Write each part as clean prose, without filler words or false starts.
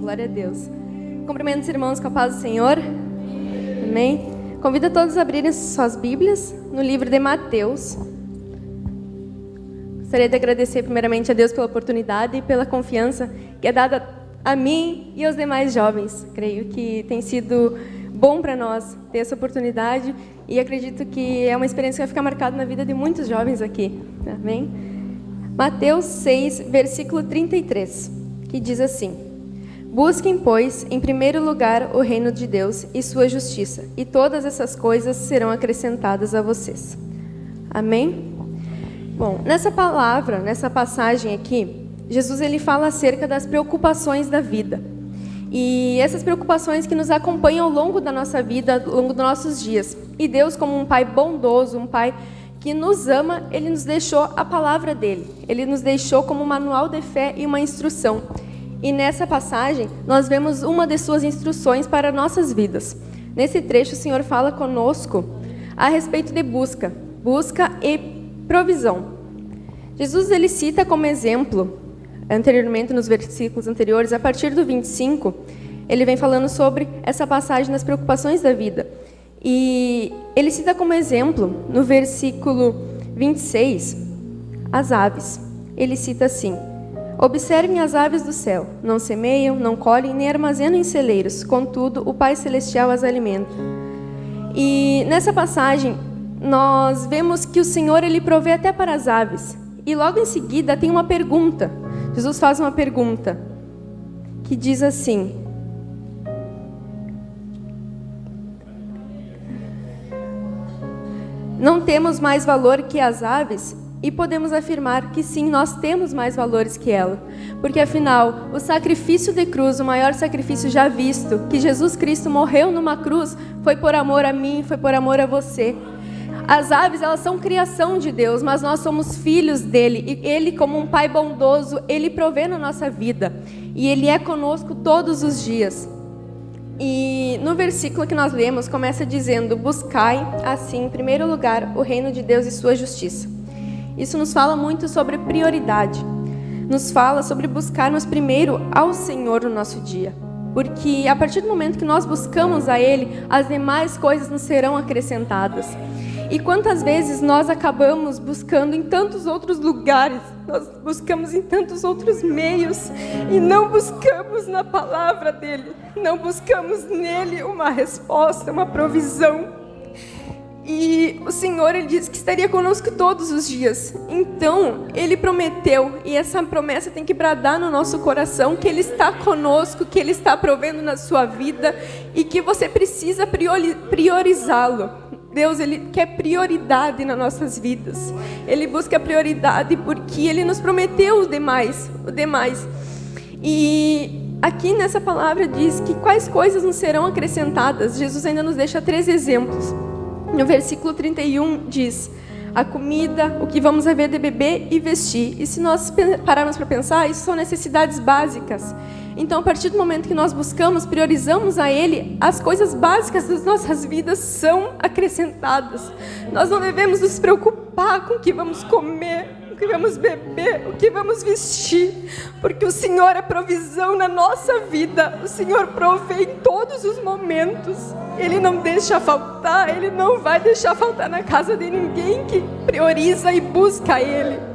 glória a Deus. Cumprimento os irmãos com a paz do Senhor. Amém. Convido a todos a abrirem suas Bíblias no livro de Mateus. Gostaria de agradecer primeiramente a Deus pela oportunidade e pela confiança que é dada a mim e aos demais jovens. Creio que tem sido bom para nós ter essa oportunidade e acredito que é uma experiência que vai ficar marcada na vida de muitos jovens aqui. Amém? Mateus 6, versículo 33, que diz assim: Busquem, pois, em primeiro lugar o reino de Deus e sua justiça, e todas essas coisas serão acrescentadas a vocês. Amém? Bom, nessa palavra, nessa passagem aqui, Jesus ele fala acerca das preocupações da vida. E essas preocupações que nos acompanham ao longo da nossa vida, ao longo dos nossos dias. E Deus, como um Pai bondoso, um Pai que nos ama, Ele nos deixou a palavra dEle. Ele nos deixou como um manual de fé e uma instrução. E nessa passagem, nós vemos uma de suas instruções para nossas vidas. Nesse trecho, o Senhor fala conosco a respeito de busca e provisão. Jesus ele cita como exemplo, anteriormente nos versículos anteriores, a partir do 25, ele vem falando sobre essa passagem das preocupações da vida. E ele cita como exemplo, no versículo 26, as aves. Ele cita assim: Observem as aves do céu, não semeiam, não colhem, nem armazenam em celeiros, contudo, o Pai Celestial as alimenta. E nessa passagem, nós vemos que o Senhor ele provê até para as aves. E logo em seguida tem uma pergunta. Jesus faz uma pergunta que diz assim: Não temos mais valor que as aves? E podemos afirmar que sim, nós temos mais valores que ela. Porque afinal, o sacrifício de cruz, o maior sacrifício já visto, que Jesus Cristo morreu numa cruz, foi por amor a mim, foi por amor a você. As aves, elas são criação de Deus, mas nós somos filhos dele. E ele, como um pai bondoso, ele provê na nossa vida. E ele é conosco todos os dias. E no versículo que nós lemos, começa dizendo: Buscai, assim, em primeiro lugar, o reino de Deus e sua justiça. Isso nos fala muito sobre prioridade. Nos fala sobre buscarmos primeiro ao Senhor no nosso dia. Porque a partir do momento que nós buscamos a Ele, as demais coisas nos serão acrescentadas. E quantas vezes nós acabamos buscando em tantos outros lugares, nós buscamos em tantos outros meios e não buscamos na palavra dEle, não buscamos nele uma resposta, uma provisão. E o Senhor, Ele disse que estaria conosco todos os dias. Então, Ele prometeu, e essa promessa tem que bradar no nosso coração, que Ele está conosco, que Ele está provendo na sua vida e que você precisa priorizá-lo. Deus, Ele quer prioridade nas nossas vidas. Ele busca prioridade porque Ele nos prometeu o demais. E aqui nessa palavra diz que quais coisas nos serão acrescentadas. Jesus ainda nos deixa 3 exemplos. No versículo 31 diz: a comida, o que vamos haver de beber e vestir. E se nós pararmos para pensar, isso são necessidades básicas. Então, a partir do momento que nós buscamos, priorizamos a Ele, as coisas básicas das nossas vidas são acrescentadas. Nós não devemos nos preocupar com o que vamos comer, o que vamos beber, o que vamos vestir, porque o Senhor é provisão na nossa vida. O Senhor provê em todos os momentos. Ele não deixa faltar, Ele não vai deixar faltar na casa de ninguém que prioriza e busca Ele.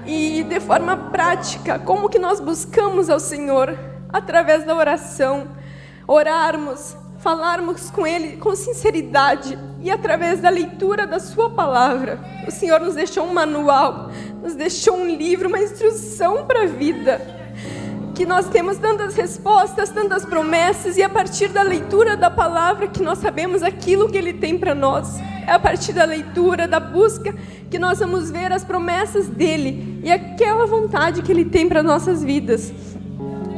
E de forma prática, como que nós buscamos ao Senhor? Através da oração, orarmos, falarmos com Ele com sinceridade e através da leitura da Sua palavra. O Senhor nos deixou um manual, nos deixou um livro, uma instrução para a vida, que nós temos tantas respostas, tantas promessas, e a partir da leitura da palavra que nós sabemos aquilo que Ele tem para nós. É a partir da leitura, da busca, que nós vamos ver as promessas dEle e aquela vontade que Ele tem para nossas vidas.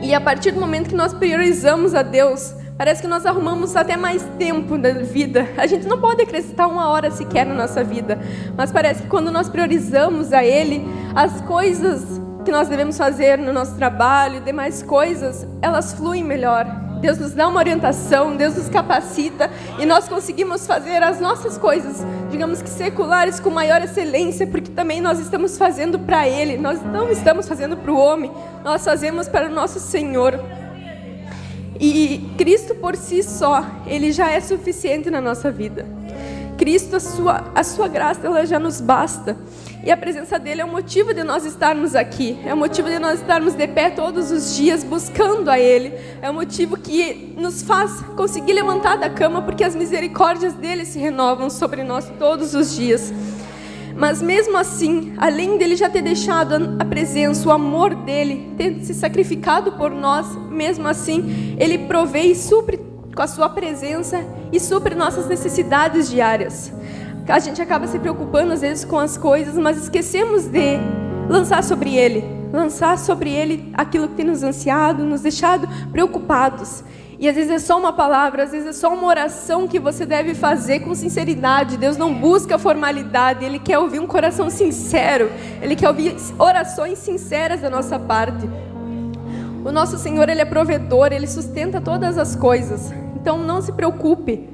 E a partir do momento que nós priorizamos a Deus, parece que nós arrumamos até mais tempo da vida. A gente não pode acrescentar 1 hora sequer na nossa vida, mas parece que quando nós priorizamos a Ele, as coisas que nós devemos fazer no nosso trabalho e demais coisas, elas fluem melhor. Deus nos dá uma orientação, Deus nos capacita e nós conseguimos fazer as nossas coisas, digamos que seculares, com maior excelência, porque também nós estamos fazendo para Ele, nós não estamos fazendo para o homem, nós fazemos para o nosso Senhor. E Cristo por si só, Ele já é suficiente na nossa vida. Cristo, a sua graça, ela já nos basta. E a presença dEle é o motivo de nós estarmos aqui. É o motivo de nós estarmos de pé todos os dias buscando a Ele. É o motivo que nos faz conseguir levantar da cama, porque as misericórdias dEle se renovam sobre nós todos os dias. Mas mesmo assim, além dEle já ter deixado a presença, o amor dEle, ter se sacrificado por nós, mesmo assim, Ele provê e supre com a sua presença e supre nossas necessidades diárias. A gente acaba se preocupando às vezes com as coisas, mas esquecemos de lançar sobre Ele aquilo que tem nos ansiado, nos deixado preocupados. E às vezes é só uma palavra, às vezes é só uma oração que você deve fazer com sinceridade. Deus não busca formalidade, Ele quer ouvir um coração sincero, Ele quer ouvir orações sinceras da nossa parte. O nosso Senhor, Ele é provedor, Ele sustenta todas as coisas. Então não se preocupe.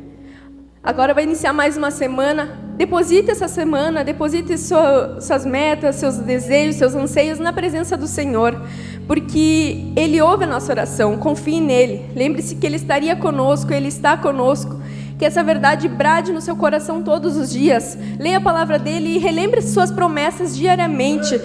Agora vai iniciar mais uma semana. Deposite essa semana, deposite suas metas, seus desejos, seus anseios na presença do Senhor. Porque Ele ouve a nossa oração, confie nele. Lembre-se que Ele estaria conosco, Ele está conosco. Que essa verdade brade no seu coração todos os dias. Leia a palavra dEle e relembre suas promessas diariamente.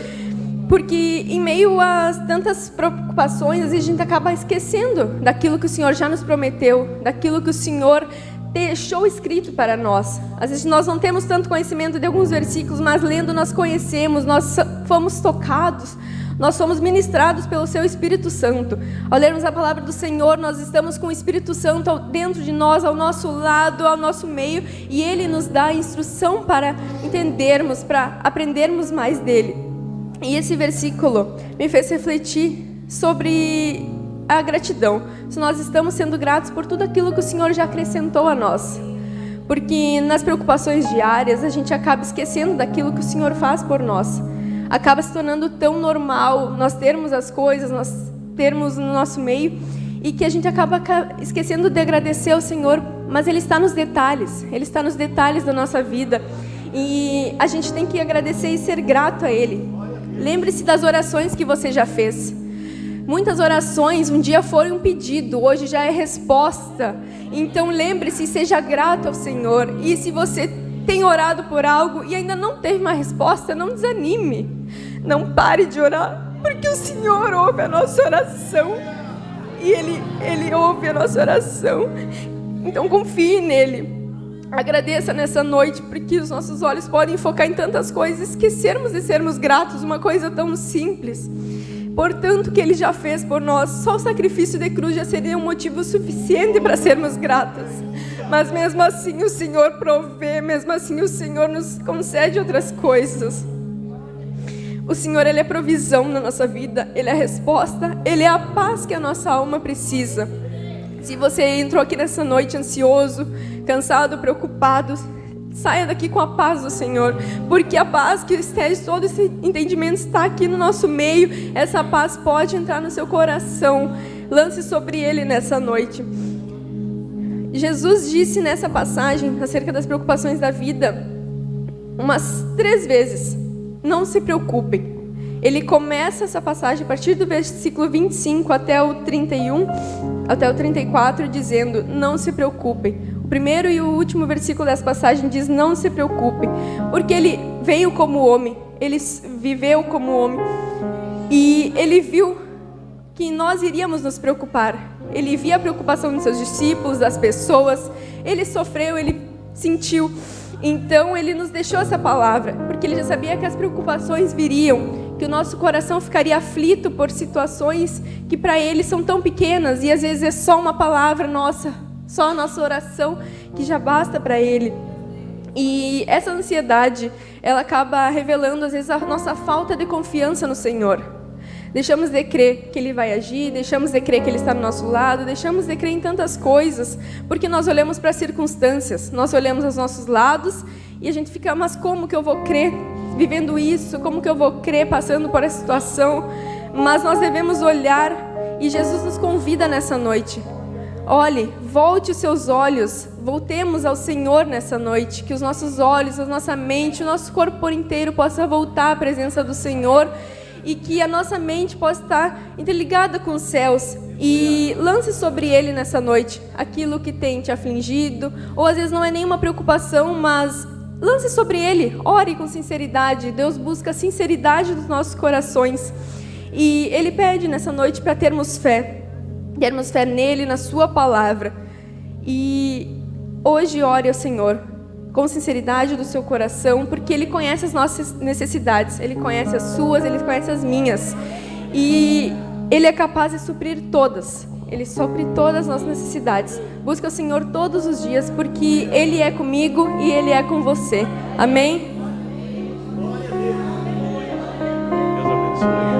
Porque em meio a tantas preocupações, às vezes a gente acaba esquecendo daquilo que o Senhor já nos prometeu, daquilo que o Senhor deixou escrito para nós. Às vezes nós não temos tanto conhecimento de alguns versículos, mas lendo nós conhecemos, nós fomos tocados, nós somos ministrados pelo seu Espírito Santo. Ao lermos a palavra do Senhor, nós estamos com o Espírito Santo dentro de nós, ao nosso lado, ao nosso meio, e Ele nos dá a instrução para entendermos, para aprendermos mais dEle. E esse versículo me fez refletir sobre a gratidão. Se nós estamos sendo gratos por tudo aquilo que o Senhor já acrescentou a nós. Porque nas preocupações diárias, a gente acaba esquecendo daquilo que o Senhor faz por nós. Acaba se tornando tão normal nós termos as coisas, nós termos no nosso meio, e que a gente acaba esquecendo de agradecer ao Senhor, mas Ele está nos detalhes. Ele está nos detalhes da nossa vida. E a gente tem que agradecer e ser grato a Ele. Lembre-se das orações que você já fez. Muitas orações um dia foram um pedido, hoje já é resposta. Então lembre-se e seja grato ao Senhor. E se você tem orado por algo e ainda não teve uma resposta, não desanime. Não pare de orar, porque o Senhor ouve a nossa oração. E Ele ouve a nossa oração. Então confie nele. Agradeça nessa noite, porque os nossos olhos podem focar em tantas coisas, esquecermos de sermos gratos, uma coisa tão simples. Portanto, que Ele já fez por nós, só o sacrifício de cruz já seria um motivo suficiente para sermos gratas. Mas mesmo assim o Senhor provê, mesmo assim o Senhor nos concede outras coisas. O Senhor, Ele é provisão na nossa vida, Ele é a resposta, Ele é a paz que a nossa alma precisa. Se você entrou aqui nessa noite ansioso, cansado, preocupado, saia daqui com a paz do Senhor, porque a paz que excede todo esse entendimento está aqui no nosso meio. Essa paz pode entrar no seu coração. Lance sobre Ele nessa noite. Jesus disse nessa passagem, acerca das preocupações da vida, umas 3 vezes: não se preocupem. Ele começa essa passagem a partir do versículo 25 até o 31, até o 34, dizendo: não se preocupem. O primeiro e o último versículo dessa passagem diz: não se preocupem, porque Ele veio como homem, Ele viveu como homem, e Ele viu que nós iríamos nos preocupar. Ele via a preocupação dos seus discípulos, das pessoas, Ele sofreu, Ele sentiu. Então Ele nos deixou essa palavra, porque Ele já sabia que as preocupações viriam, que o nosso coração ficaria aflito por situações que para Ele são tão pequenas, e às vezes é só uma palavra nossa, só a nossa oração que já basta para Ele. E essa ansiedade, ela acaba revelando às vezes a nossa falta de confiança no Senhor. Deixamos de crer que Ele vai agir, deixamos de crer que Ele está do nosso lado, deixamos de crer em tantas coisas, porque nós olhamos para as circunstâncias, nós olhamos aos nossos lados e a gente fica: mas como que eu vou crer vivendo isso? Como que eu vou crer passando por essa situação? Mas nós devemos olhar, e Jesus nos convida nessa noite Olhe, volte os seus olhos, voltemos ao Senhor nessa noite, que os nossos olhos, a nossa mente, o nosso corpo por inteiro possa voltar à presença do Senhor e que a nossa mente possa estar interligada com os céus. E lance sobre Ele nessa noite aquilo que tem te afligido, ou às vezes não é nenhuma preocupação, mas lance sobre Ele, ore com sinceridade. Deus busca a sinceridade dos nossos corações. E Ele pede nessa noite para termos fé nele, na sua palavra. E hoje ore ao Senhor com sinceridade do seu coração, porque Ele conhece as nossas necessidades, Ele conhece as suas, Ele conhece as minhas, e Ele é capaz de suprir todas. Ele supre todas as nossas necessidades. Busca o Senhor todos os dias, porque Ele é comigo e Ele é com você. Amém? Deus abençoe.